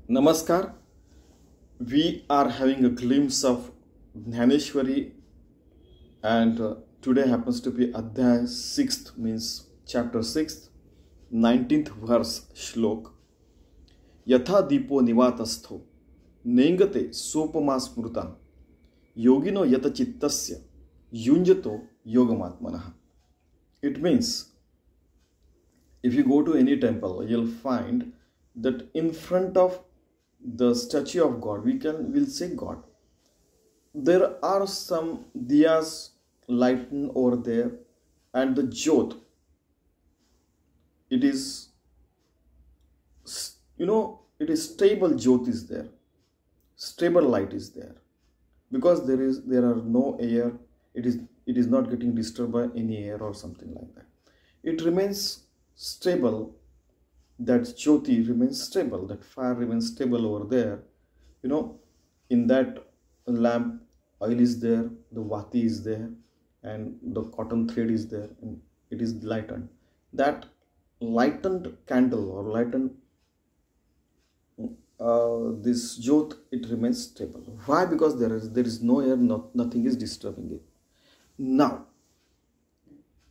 Namaskar. We are having a glimpse of Dnyaneshwari, and today happens to be Adhyay 6th, means chapter 6th, 19th verse Shlok. Yatha dipo nivatastho nengate sopama smruta yogino yata chittasya yunjato yogamatmanaha. It means if you go to any temple, you'll find that in front of the statue of God, we'll say God. There are some diyas lightened over there, and the jyot, it is stable jyot is there, stable light is there, because there are no air. It is not getting disturbed by any air or something like that. It remains stable. That jyoti remains stable, that fire remains stable over there. In that lamp, oil is there, the vati is there, and the cotton thread is there, and it is lightened. That lightened candle or lightened this jyot, it remains stable. Why? Because there is no air, nothing is disturbing it. Now,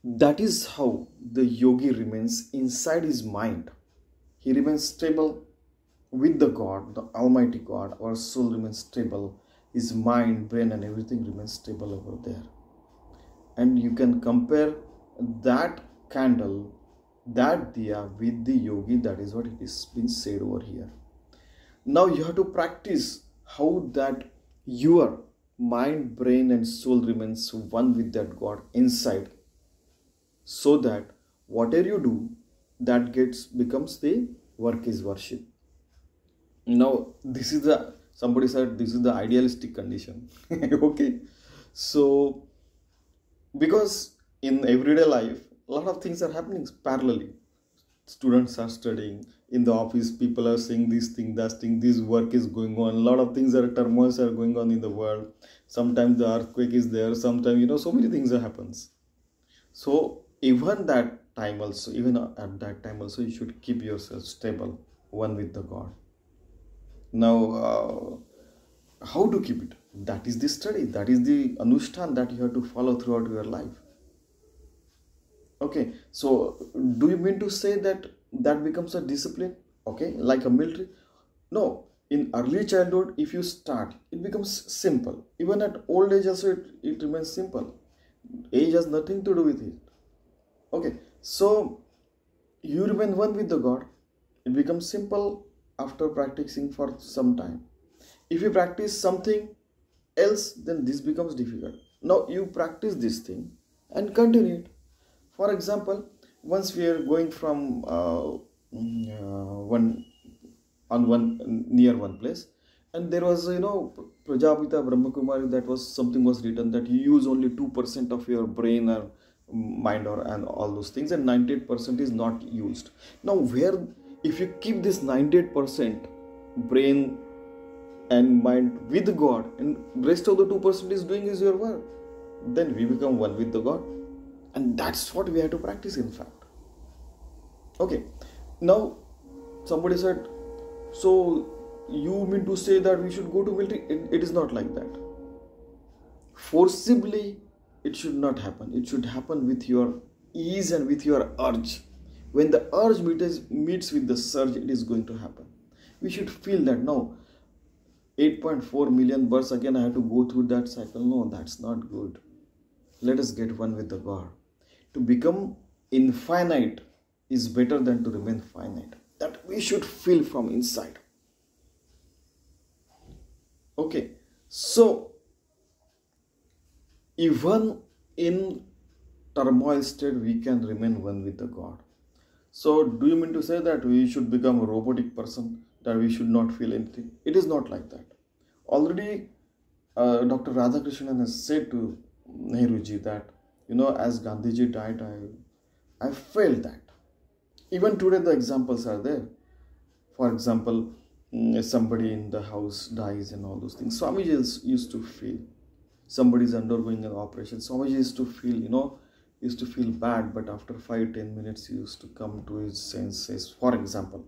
that is how the yogi remains inside his mind. He remains stable with the God, the Almighty God. Our soul remains stable. His mind, brain, and everything remains stable over there. And you can compare that candle, that diya, with the yogi. That is what it is been said over here. Now you have to practice how that your mind, brain, and soul remains one with that God inside, so that whatever you do, that becomes the work is worship. Now somebody said this is the idealistic condition. Okay, so because in everyday life a lot of things are happening parallelly. Students are studying, in the office people are saying this thing, that thing, this work is going on, a lot of things turmoils are going on in the world. Sometimes the earthquake is there, sometimes so many things happens. So even at that time also, you should keep yourself stable, one with the God. Now, how to keep it? That is the study, that is the anushthan that you have to follow throughout your life. Okay, so do you mean to say that becomes a discipline? Okay, like a military? No, in early childhood, if you start, it becomes simple. Even at old age also, it remains simple. Age has nothing to do with it. Okay, so you remain one with the God. It becomes simple after practicing for some time. If you practice something else, then this becomes difficult. Now you practice this thing and continue it. For example, once we are going from near one place, and there was Prajapita Brahmakumari, that was something was written that you use only 2% of your brain or mind and all those things, and 98% is not used. Now if you keep this 98% brain and mind with God, and rest of the 2% is doing is your work, then we become one with the God. And that's what we have to practice, in fact. Okay, now somebody said, so you mean to say that we should go to military? It is not like that. Forcibly, it should not happen. It should happen with your ease and with your urge. When the urge meets with the surge, it is going to happen. We should feel that, no, 8.4 million births again I have to go through that cycle. No, that's not good. Let us get one with the God. To become infinite is better than to remain finite. That we should feel from inside. Okay, so even in turmoil state, we can remain one with the God. So do you mean to say that we should become a robotic person, that we should not feel anything? It is not like that. Already Dr. Radhakrishnan has said to Nehruji that, as Gandhiji died, I felt that. Even today the examples are there. For example, somebody in the house dies and all those things. Swamiji used to feel. Somebody is undergoing an operation. Swamiji used to feel bad, but after 5-10 minutes he used to come to his senses. For example,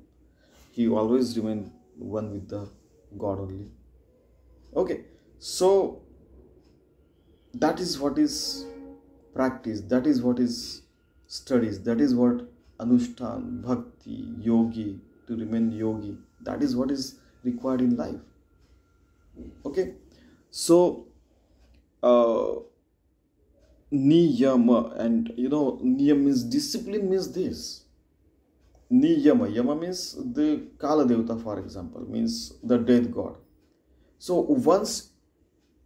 he always remained one with the God only. Okay, so that is what is practice, that is what is studies, that is what anushtan, bhakti, yogi, to remain yogi, that is what is required in life. Okay, so niyama, and niyam means discipline, means this. Niyama, yama means the Kala Devata, for example, means the death god. So once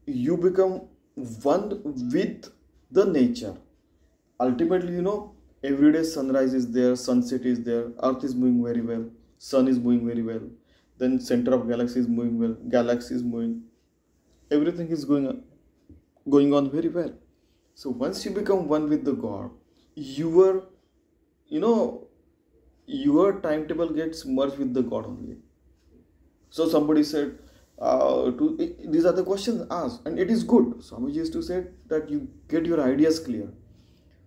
you become one with the nature, ultimately, every day sunrise is there, sunset is there, earth is moving very well, sun is moving very well, then center of galaxy is moving well, galaxy is moving, everything is going on very well. So once you become one with the God, your timetable gets merged with the God only. So somebody said, these are the questions asked, and it is good. Swamiji used to say that you get your ideas clear.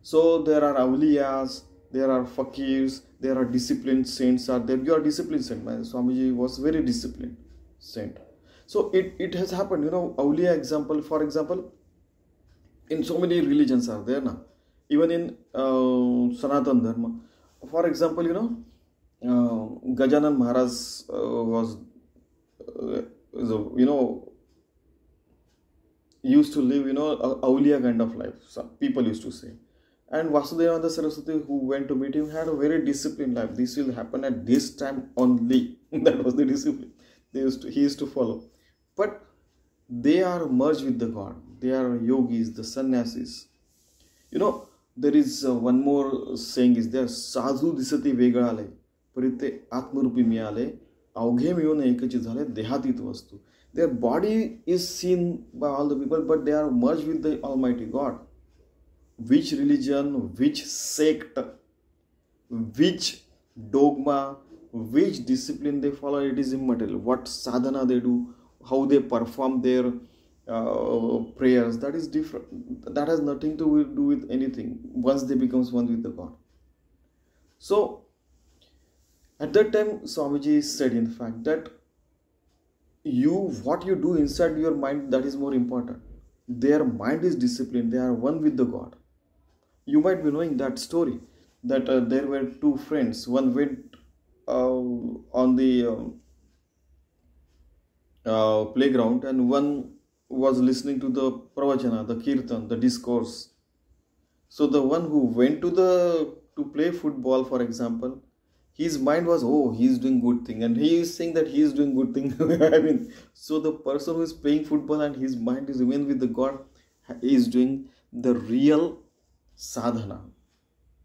So there are awliyas, there are fakirs, there are disciplined saints are there. You are disciplined saint. My Swamiji was very disciplined saint. So it has happened, awliya example, for example, in so many religions are there now. Even in Sanatan Dharma. For example, Gajanan Maharaj was, used to live, a awliya kind of life. Some people used to say. And Vasudevananda Saraswati, who went to meet him, had a very disciplined life. This will happen at this time only. That was the discipline he used to follow. But they are merged with the God. They are yogis, the sannyasis. There is one more saying is there, sadhu disati vegalale, parite atmarupi miyale, aughe miyone ekachi dhale, dehatit vastu. Their body is seen by all the people, but they are merged with the Almighty God. Which religion, which sect, which dogma, which discipline they follow, it is immaterial. What sadhana they do, how they perform their prayers, that is different. That has nothing to do with anything once they becomes one with the God. So at that time, Swamiji said, in fact, that what you do inside your mind, that is more important. Their mind is disciplined, they are one with the God. You might be knowing that story, that there were two friends. One went on the playground, and one was listening to the pravachana, the kirtan, the discourse. So the one who went to play football, for example, his mind was, oh, he is doing good thing, and he is saying that he is doing good thing. I mean, so the person who is playing football and his mind is even with the God, he is doing the real sadhana,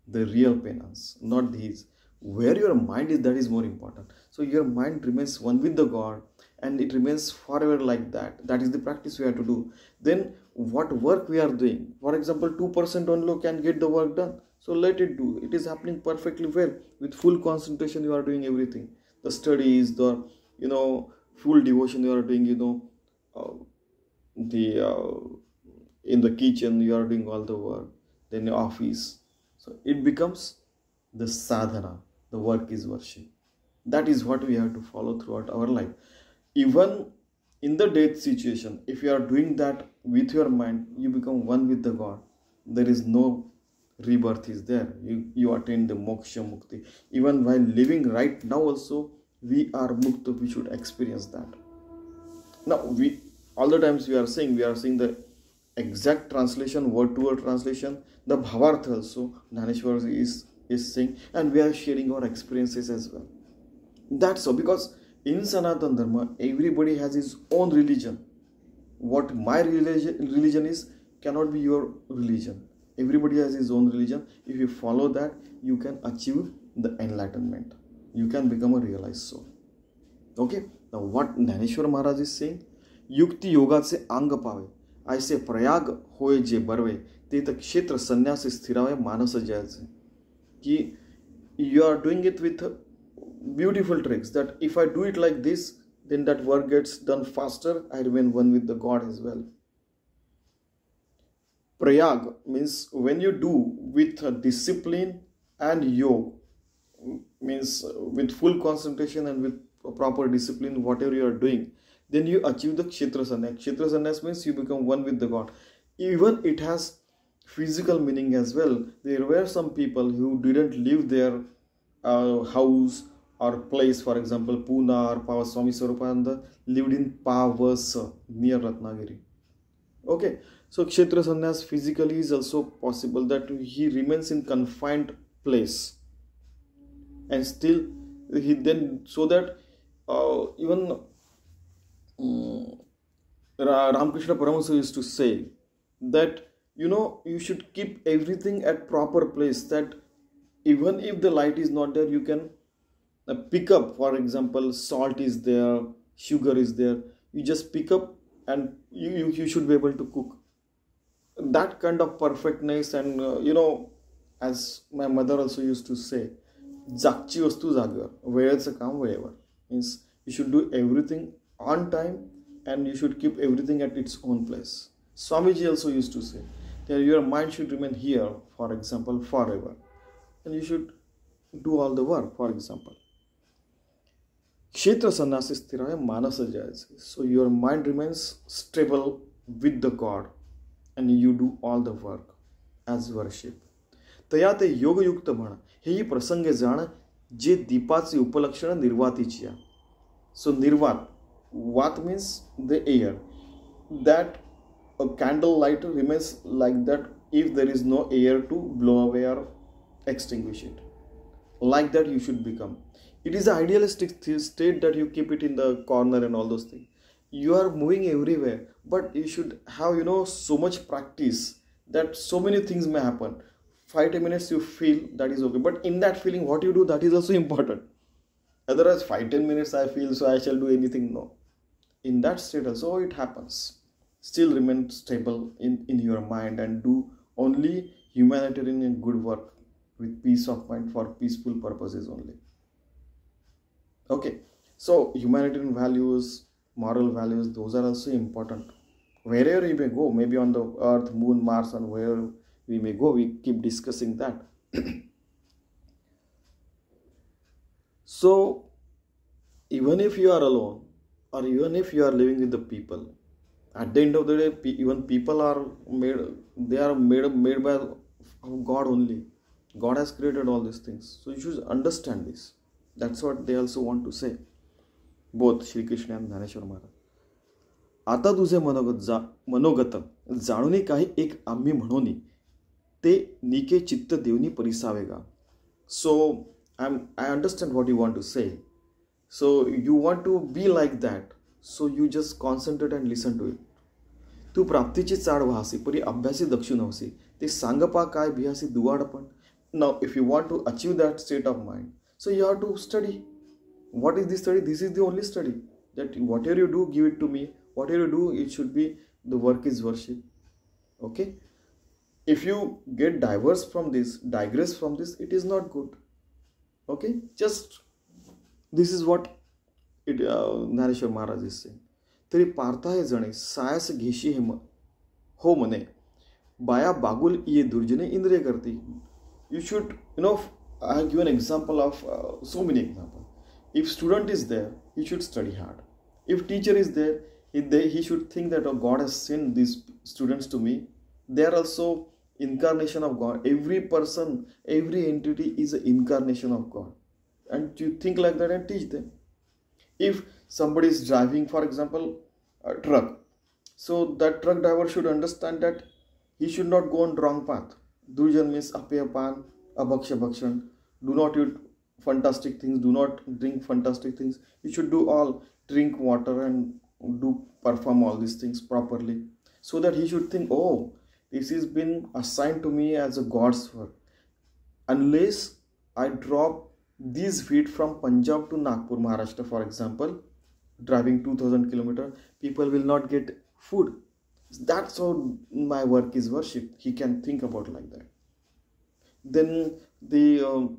the real penance, not these. Where your mind is, that is more important. So your mind remains one with the God, and it remains forever like that. That is the practice we have to do. Then what work we are doing, for example, 2% only can get the work done. So let it do. It is happening perfectly well. With full concentration, you are doing everything. The studies, the full devotion you are doing. In the kitchen you are doing all the work. Then the office. So it becomes the sadhana. The work is worship. That is what we have to follow throughout our life. Even in the death situation, if you are doing that with your mind, you become one with the God. There is no rebirth is there. You attain the moksha mukti. Even while living right now also, we are mukta. We should experience that. Now all the times we are saying the exact translation, word to word translation, the bhavartha also Dnyaneshwari is saying, and we are sharing our experiences as well. That's so, because in Sanatan Dharma, everybody has his own religion. What my religion is cannot be your religion. Everybody has his own religion. If you follow that, you can achieve the enlightenment. You can become a realized soul. Okay? Now what Dnyaneshwari Maharaj is saying, Yukti yoga se anga pave, aise prayag hoye je barve, te tak kshetra sannyas sthirave manasa jayase. Ki you are doing it with beautiful tricks, that if I do it like this, then that work gets done faster. I remain one with the God as well. Prayag means when you do with discipline and yoga, means with full concentration and with proper discipline, whatever you are doing, then you achieve the Kshetra Sannyas. Kshetra Sannyas means you become one with the God. Even it has physical meaning as well. There were some people who didn't live their house or place, for example, Pune or Pava Swami Swarupananda lived in Pavasa near Ratnagiri. Okay, so Kshetra Sannyas physically is also possible that he remains in confined place and still he then, so that even Ramakrishna Paramahansa used to say that you should keep everything at proper place, that even if the light is not there, you can pick up, for example, salt is there, sugar is there, you just pick up and you should be able to cook. That kind of perfectness, and as my mother also used to say, जागची वस्तू जागेवर, वेळेचं काम वेळेवर. Means you should do everything on time and you should keep everything at its own place. Swamiji also used to say that your mind should remain here, for example, forever, and you should do all the work, for example. Kshetra Sannyasi Sthiraya Manasa Jayase. So your mind remains stable with the God and you do all the work as worship. तया ते योगयुक्त म्हण, हेही प्रसंगे जाण, जे दीपाची उपलक्षण निर्वातीची आहे. So nirvat, vat means the air, that a candle light remains like that if there is no air to blow away or extinguish it. Like that you should become. It is an idealistic state that you keep it in the corner and all those things. You are moving everywhere, but you should have so much practice that so many things may happen. 5-10 minutes you feel that is okay, but in that feeling what you do, that is also important. Otherwise 5-10 minutes I feel, so I shall do anything. No, in that state also it happens. Still remain stable in your mind and do only humanitarian and good work with peace of mind for peaceful purposes only. Okay, so humanitarian values, moral values, those are also important. Wherever you may go, maybe on the earth, moon, Mars, and wherever we may go, we keep discussing that. So even if you are alone, or even if you are living with the people, at the end of the day, even people are made, they are made by God only. God has created all these things. So you should understand this. That's what they also want to say, both Shri Krishna and Dnyaneshwari Maharaj. आता तुझे मनोगत जाणूनी काही एक आम्ही म्हणोनी, ते निके चित्त देवनी परिसावेगा. So I understand what you want to say. So you want to be like that. So you just concentrate and listen to it. तू प्राप्तीची चाड व्हासी, परी अभ्यासी दक्षु नवसी, ते सांगपा काय भियासी दुवाडपण. Now if you want to achieve that state of mind, so you have to study. What is this study? This is the only study. That whatever you do, give it to me. Whatever you do, it should be, the work is worship. Okay? If you get digress from this, it is not good. Okay? Just, this is what Dnyaneshwari Maharaj is saying. तरी पार्था हे जणे सायस घेशी हे हो मने, बाया बागुल ये दुर्जने इंद्रिय करती. You should, I have given example of so many examples. If student is there, he should study hard. If teacher is there, he should think that God has sent these students to me. They are also incarnation of God. Every person, every entity is an incarnation of God. And you think like that and teach them. If somebody is driving, for example, a truck, so that truck driver should understand that he should not go on wrong path. Durjan means apayapan, abhaksha bhakshan. Do not eat fantastic things. Do not drink fantastic things. You should do all, drink water and perform all these things properly. So that he should think, oh, this has been assigned to me as a God's work. Unless I drop these feet from Punjab to Nagpur, Maharashtra, for example, driving 2000 kilometers, people will not get food. That's how my work is worship. He can think about like that. Then the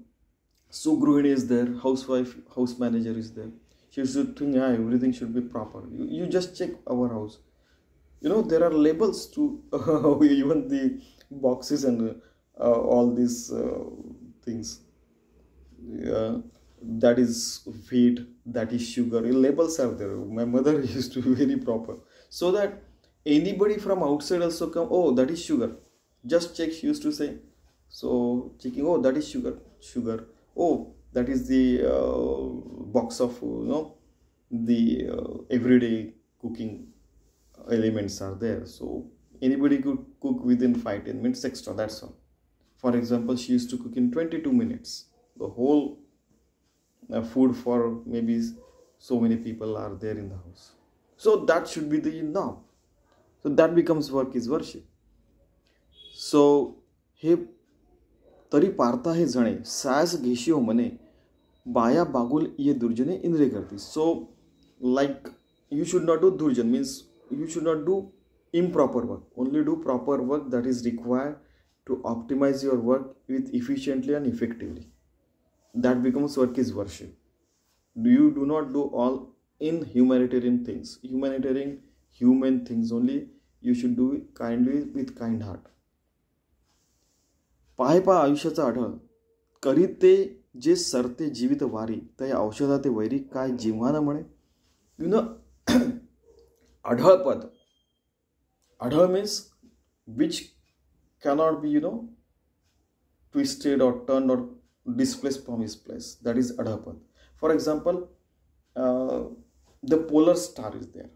Sugruhini is there, housewife, house manager is there. She should think, yeah, everything should be proper. You just check our house. There are labels to even the boxes and all these things. that is wheat, that is sugar. Labels are there. My mother used to be very proper, so that anybody from outside also come, oh, that is sugar, just check, she used to say. So checking, oh, that is sugar, oh, that is the box of the everyday cooking elements are there, so anybody could cook within 5-10 minutes extra, that's all. For example, she used to cook in 22 minutes the whole food for maybe so many people are there in the house. So that should be the norm. So that becomes work is worship. So हे तरी पारता हे जणे सास घेशियो मने बाया बागुल ये दुर्जने इंद्रिय करती. So like you should not do durjan, means you should not do improper work, only do proper work that is required to optimize your work with efficiently and effectively. That becomes work is worship. You do not do all in humanitarian things. Human things only you should do it kindly with kind heart. पाहे पा आयुष्याचा आढळ करीत ते जे सरते जीवित वारी त्या औषधा ते vary काय जिव्हान म्हणे. यु नो आढळ पद, आढळ means which cannot be twisted or turned or displaced from his place. That is adhapad. For example, the polar star is there.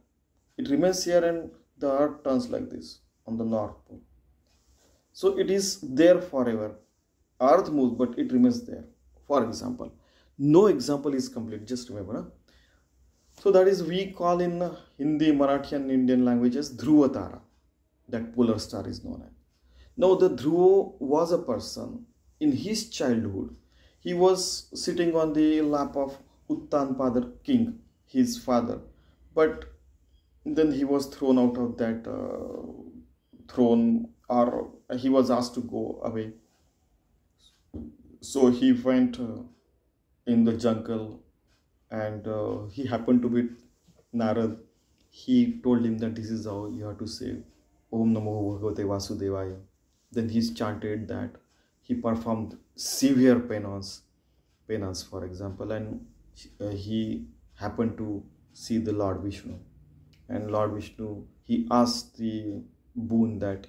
It remains here and the earth turns like this on the north pole. So it is there forever. Earth moves but it remains there. For example, no example is complete, just remember. So that is we call in Hindi, Marathi and Indian languages Dhruva Tara. That polar star is known as. Now the Dhruva was a person in his childhood. He was sitting on the lap of Uttanpadar king, his father. But then he was thrown out of that throne, or he was asked to go away. So he went in the jungle and he happened to be Narad. He told him that this is how you have to say Om Namo Bhagavate Vasudevaya. Then he chanted that. He performed severe penance, for example, and he happened to see the Lord Vishnu. And Lord Vishnu, he asked the boon that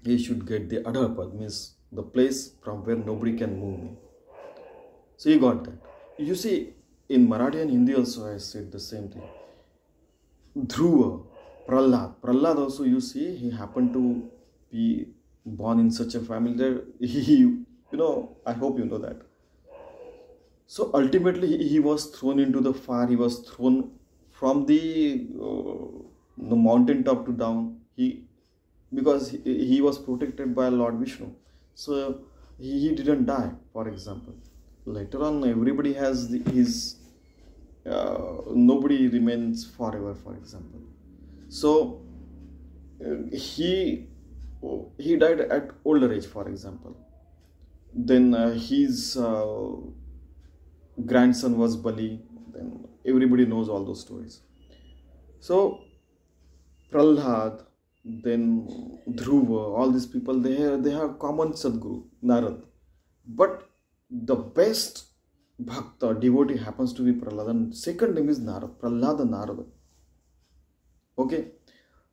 he should get the Adharpad, means the place from where nobody can move me. So he got that. You see, in Marathi and Hindi also I said the same thing. Dhruva, Prahlad also, you see, he happened to be born in such a family that he, I hope you know that. So ultimately he was thrown into the fire. He was thrown from the mountain top to down. Because he was protected by Lord Vishnu. So he didn't die, for example. Later on, everybody has nobody remains forever, for example. So he died at older age, for example. Then his grandson was Bali. Then everybody knows all those stories. So Prahlad, then Dhruva, all these people, they have common Sadguru, Narad. But the best bhakta, devotee happens to be Prahlad. And second name is Narad, Prahlada Narada. Okay.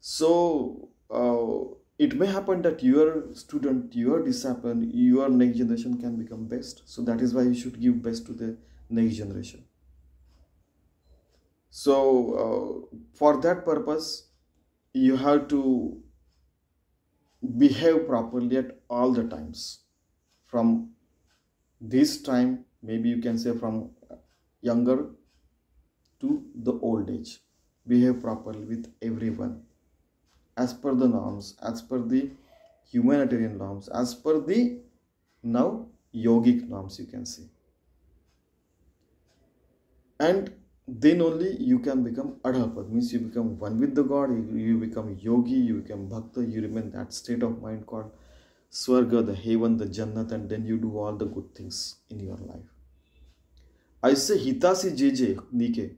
So it may happen that your student, your disciple, your next generation can become best. So that is why you should give best to the next generation. So for that purpose, you have to behave properly at all the times. From this time, maybe you can say from younger to the old age. Behave properly with everyone, as per the norms, as per the humanitarian norms, as per the now yogic norms, you can say. And then only you can become Adhapad, means you become one with the God, you become yogi, you become bhakta, you remain that state of mind called Swarga, the heaven, the Jannat, and then you do all the good things in your life. I say hitasi jeje nike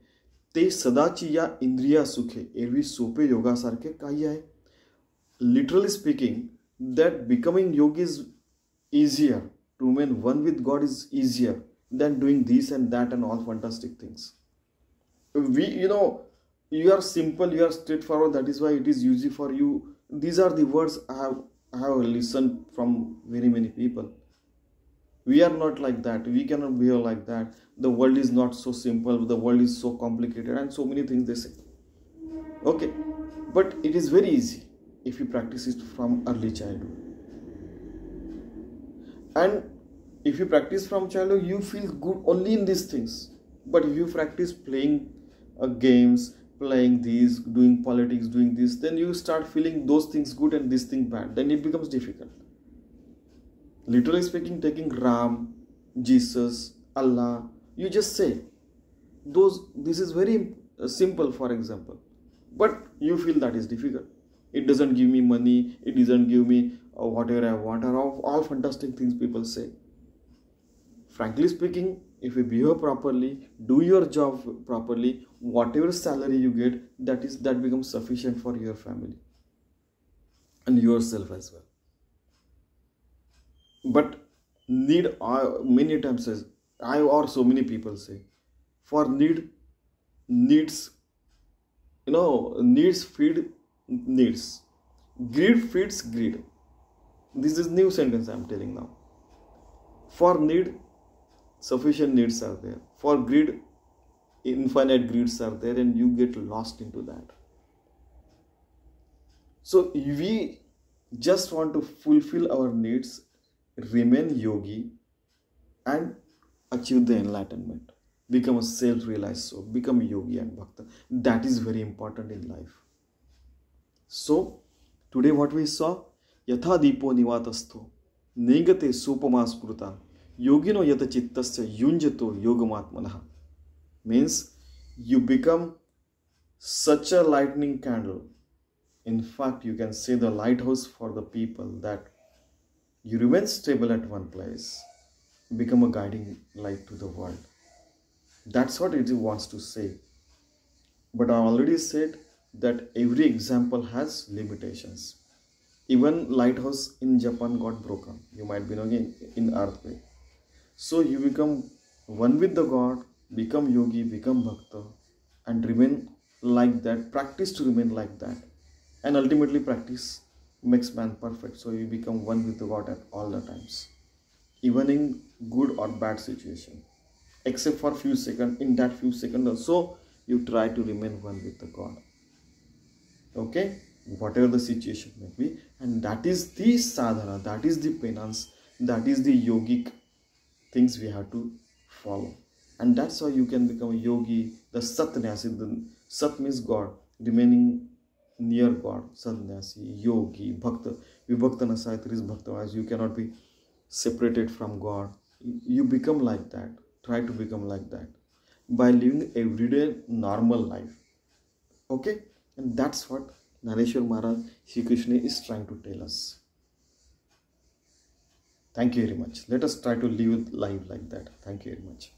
te sadachi ya indriya sukhe ervi sope yoga sarke kai hai. Literally speaking, that becoming yogi is easier, to remain one with God is easier than doing this and that and all fantastic things. You are simple, you are straightforward, that is why it is easy for you. These are the words I have listened from very many people. We are not like that, we cannot behave like that, the world is not so simple, the world is so complicated, and so many things they say. Okay, but it is very easy if you practice it from early childhood. And if you practice from childhood, you feel good only in these things. But if you practice playing games, playing these, doing politics, doing this, then you start feeling those things good and this thing bad. Then it becomes difficult. Literally speaking, taking Ram, Jesus, Allah, you just say this is very simple, for example, but you feel that is difficult. It doesn't give me money, it doesn't give me whatever I want, or all fantastic things people say. Frankly speaking, if you behave properly, do your job properly, whatever salary you get, that becomes sufficient for your family and yourself as well. But need, many times says, or so many people say, for needs feed needs. Greed feeds greed. This is new sentence I am telling now. For need, sufficient needs are there. For greed, infinite greeds are there, and you get lost into that. So we just want to fulfill our needs, remain yogi, and achieve the enlightenment. Become a self-realized soul. Become yogi and bhakta. That is very important in life. So today what we saw, yatha dipo nivatastho negate supama spruta yogino yata chittasya yunjato yogamatmanaha, means you become such a lightning candle. In fact, you can say the lighthouse for the people, that you remain stable at one place, become a guiding light to the world. That's what it wants to say. But I already said that every example has limitations. Even lighthouse in Japan got broken. You might be knowing, in earthquake. So you become one with the God, become yogi, become bhakta, and remain like that. Practice to remain like that. And ultimately practice makes man perfect. So you become one with the God at all the times, even in good or bad situation. Except for few seconds, in that few seconds also, you try to remain one with the God. Okay, whatever the situation may be, and that is the sadhana, that is the penance, that is the yogic things we have to follow. And that's how you can become a yogi, the satnyasi. The sat means God, remaining near God, sannyasi, yogi, bhakta. Vibhakta nasayatri is bhakta, as you cannot be separated from God. You become like that. Try to become like that by living everyday normal life. Okay, and that's what Dnyaneshwari Maharaj, Sri Krishna is trying to tell us. Thank you very much. Let us try to live life like that. Thank you very much.